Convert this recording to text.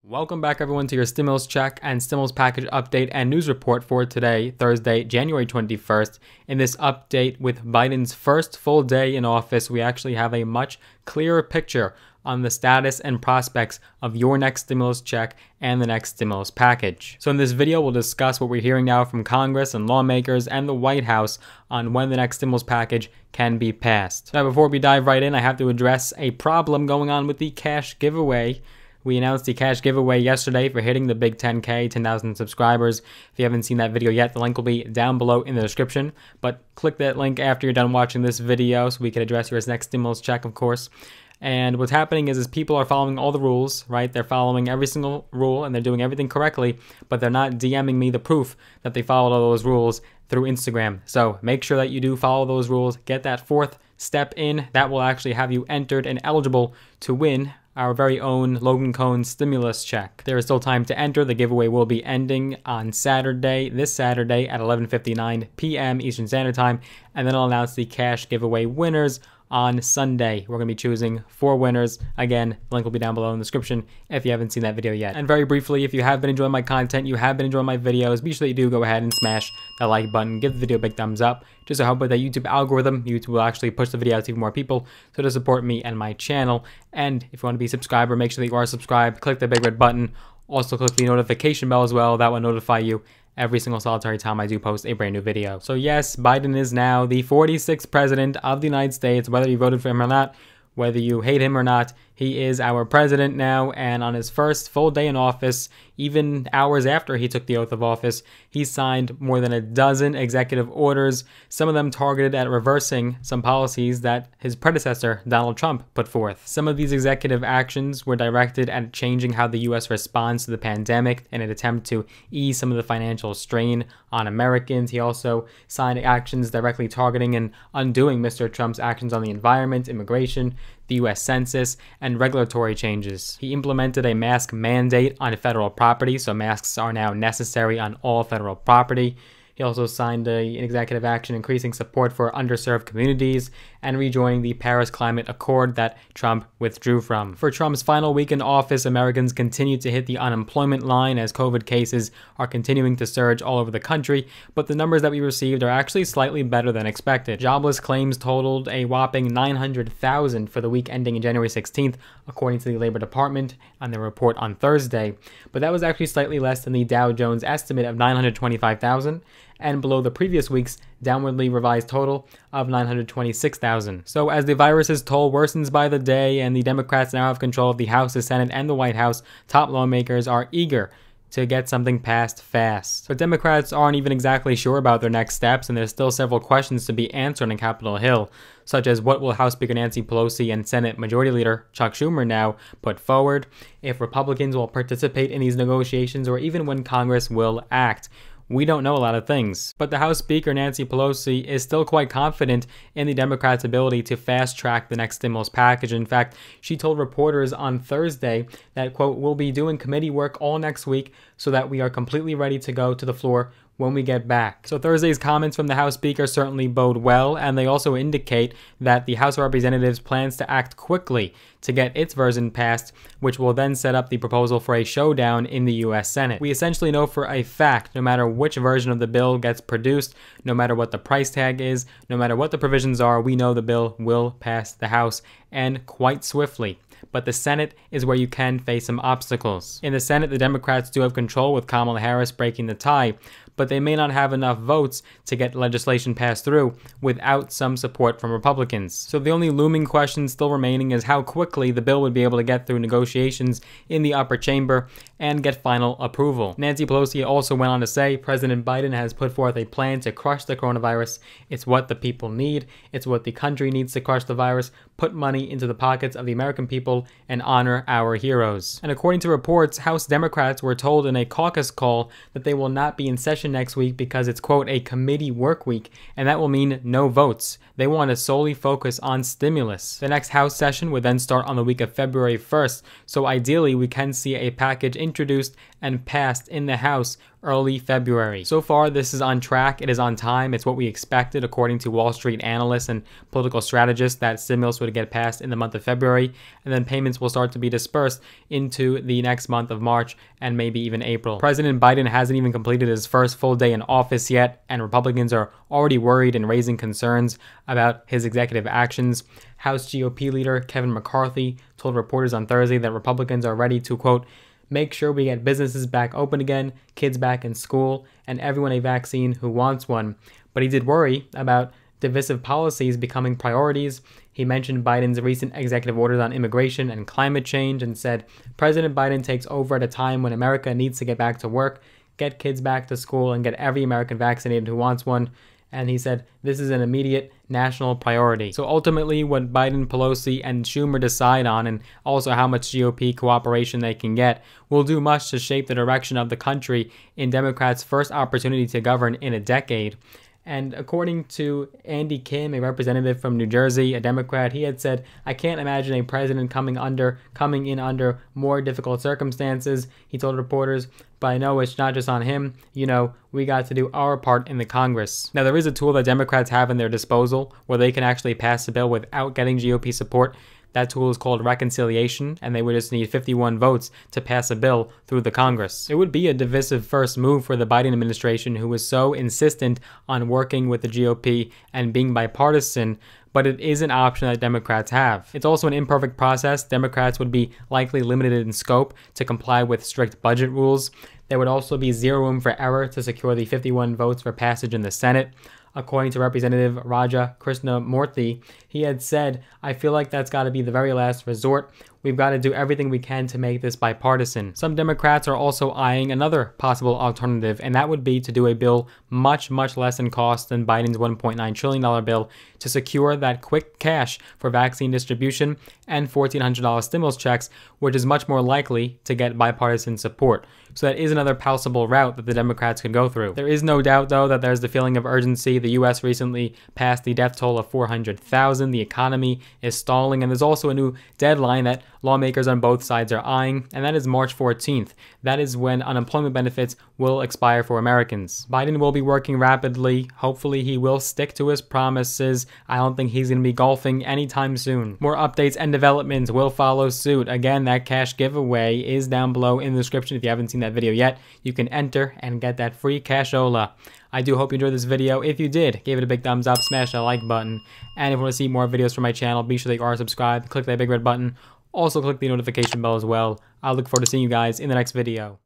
Welcome back everyone to your stimulus check and stimulus package update and news report for today, Thursday, January 21st. In this update with Biden's first full day in office, we actually have a much clearer picture on the status and prospects of your next stimulus check and the next stimulus package. So in this video, we'll discuss what we're hearing now from Congress and lawmakers and the White House on when the next stimulus package can be passed. Now, before we dive right in, I have to address a problem going on with the cash giveaway. We announced the cash giveaway yesterday for hitting the big 10K, 10,000 subscribers. If you haven't seen that video yet, the link will be down below in the description. But click that link after you're done watching this video so we can address your next stimulus check, of course. And what's happening is people are following all the rules, right? They're following every single rule and they're doing everything correctly, but they're not DMing me the proof that they followed all those rules through Instagram. So make sure that you do follow those rules. Get that fourth step in. That will actually have you entered and eligible to win our very own Logan Cohn stimulus check. There is still time to enter. The giveaway will be ending on Saturday, this Saturday at 11:59 p.m. Eastern Standard Time, and then I'll announce the cash giveaway winners on Sunday. We're going to be choosing 4 winners. Again, the link will be down below in the description if you haven't seen that video yet. And very briefly, if you have been enjoying my content, you have been enjoying my videos, be sure that you do go ahead and smash that like button, give the video a big thumbs up, just to help with the YouTube algorithm. YouTube will actually push the video out to even more people, so to support me and my channel. And if you want to be a subscriber, make sure that you are subscribed, click the big red button, also click the notification bell as well. That will notify you every single solitary time I do post a brand new video. So yes, Biden is now the 46th president of the United States. Whether you voted for him or not, whether you hate him or not, he is our president now, and on his first full day in office, even hours after he took the oath of office, he signed more than a dozen executive orders, some of them targeted at reversing some policies that his predecessor, Donald Trump, put forth. Some of these executive actions were directed at changing how the U.S. responds to the pandemic in an attempt to ease some of the financial strain on Americans. He also signed actions directly targeting and undoing Mr. Trump's actions on the environment, immigration, the U.S. Census, and regulatory changes. He implemented a mask mandate on federal property, so masks are now necessary on all federal property. He also signed an executive action increasing support for underserved communities and rejoining the Paris Climate Accord that Trump withdrew from. For Trump's final week in office, Americans continue to hit the unemployment line as COVID cases are continuing to surge all over the country, but the numbers that we received are actually slightly better than expected. Jobless claims totaled a whopping 900,000 for the week ending January 16th, according to the Labor Department on their report on Thursday, but that was actually slightly less than the Dow Jones estimate of 925,000, and below the previous week's downwardly revised total of 926,000. So as the virus's toll worsens by the day and the Democrats now have control of the House, the Senate, and the White House, top lawmakers are eager to get something passed fast. But Democrats aren't even exactly sure about their next steps, and there's still several questions to be answered on Capitol Hill, such as what will House Speaker Nancy Pelosi and Senate Majority Leader Chuck Schumer now put forward, if Republicans will participate in these negotiations, or even when Congress will act. We don't know a lot of things, but the House Speaker Nancy Pelosi is still quite confident in the Democrats' ability to fast-track the next stimulus package. In fact, she told reporters on Thursday that, quote, "we'll be doing committee work all next week so that we are completely ready to go to the floor when we get back." So Thursday's comments from the House Speaker certainly bode well, and they also indicate that the House of Representatives plans to act quickly to get its version passed, which will then set up the proposal for a showdown in the U.S. Senate. We essentially know for a fact, no matter which version of the bill gets produced, no matter what the price tag is, no matter what the provisions are, we know the bill will pass the House, and quite swiftly. But the Senate is where you can face some obstacles. In the Senate, the Democrats do have control, with Kamala Harris breaking the tie, but they may not have enough votes to get legislation passed through without some support from Republicans. So the only looming question still remaining is how quickly the bill would be able to get through negotiations in the upper chamber and get final approval. Nancy Pelosi also went on to say President Biden has put forth a plan to crush the coronavirus. It's what the people need. It's what the country needs to crush the virus, put money into the pockets of the American people, and honor our heroes. And according to reports, House Democrats were told in a caucus call that they will not be in session next week because it's, quote, a committee work week, and that will mean no votes. They want to solely focus on stimulus. The next House session would then start on the week of February 1st, so ideally we can see a package introduced and passed in the House early February. So far, this is on track. It is on time. It's what we expected according to Wall Street analysts and political strategists, that stimulus would get passed in the month of February, and then payments will start to be dispersed into the next month of March and maybe even April. President Biden hasn't even completed his first full day in office yet, and Republicans are already worried and raising concerns about his executive actions. House GOP leader Kevin McCarthy told reporters on Thursday that Republicans are ready to, quote, make sure we get businesses back open again, kids back in school, and everyone a vaccine who wants one. But he did worry about divisive policies becoming priorities. He mentioned Biden's recent executive orders on immigration and climate change and said, President Biden takes over at a time when America needs to get back to work, get kids back to school, and get every American vaccinated who wants one. And he said this is an immediate national priority. So ultimately, what Biden, Pelosi, and Schumer decide on, and also how much GOP cooperation they can get, will do much to shape the direction of the country in Democrats' first opportunity to govern in a decade. And according to Andy Kim, a representative from New Jersey, a Democrat, he had said, I can't imagine a president coming in under more difficult circumstances. He told reporters, but I know it's not just on him. You know, we got to do our part in the Congress. Now, there is a tool that Democrats have in their disposal where they can actually pass a bill without getting GOP support. That tool is called reconciliation, and they would just need 51 votes to pass a bill through the Congress. It would be a divisive first move for the Biden administration, who was so insistent on working with the GOP and being bipartisan, but it is an option that Democrats have. It's also an imperfect process. Democrats would be likely limited in scope to comply with strict budget rules. There would also be zero room for error to secure the 51 votes for passage in the Senate. According to Representative Raja Krishnamurthy, he had said, I feel like that's got to be the very last resort. We've got to do everything we can to make this bipartisan. Some Democrats are also eyeing another possible alternative, and that would be to do a bill much, much less in cost than Biden's $1.9 trillion bill to secure that quick cash for vaccine distribution and $1,400 stimulus checks, which is much more likely to get bipartisan support. So that is another possible route that the Democrats could go through. There is no doubt, though, that there's the feeling of urgency. The U.S. recently passed the death toll of 400,000. The economy is stalling, and there's also a new deadline that lawmakers on both sides are eyeing, and that is March 14th. That is when unemployment benefits will expire for Americans. Biden will be working rapidly. Hopefully, he will stick to his promises. I don't think he's going to be golfing anytime soon. More updates and developments will follow suit. Again, that cash giveaway is down below in the description. If you haven't seen that video yet, you can enter and get that free cashola. I do hope you enjoyed this video. If you did, give it a big thumbs up, smash that like button, and if you want to see more videos from my channel, be sure that you are subscribed. Click that big red button. Also click the notification bell as well. I look forward to seeing you guys in the next video.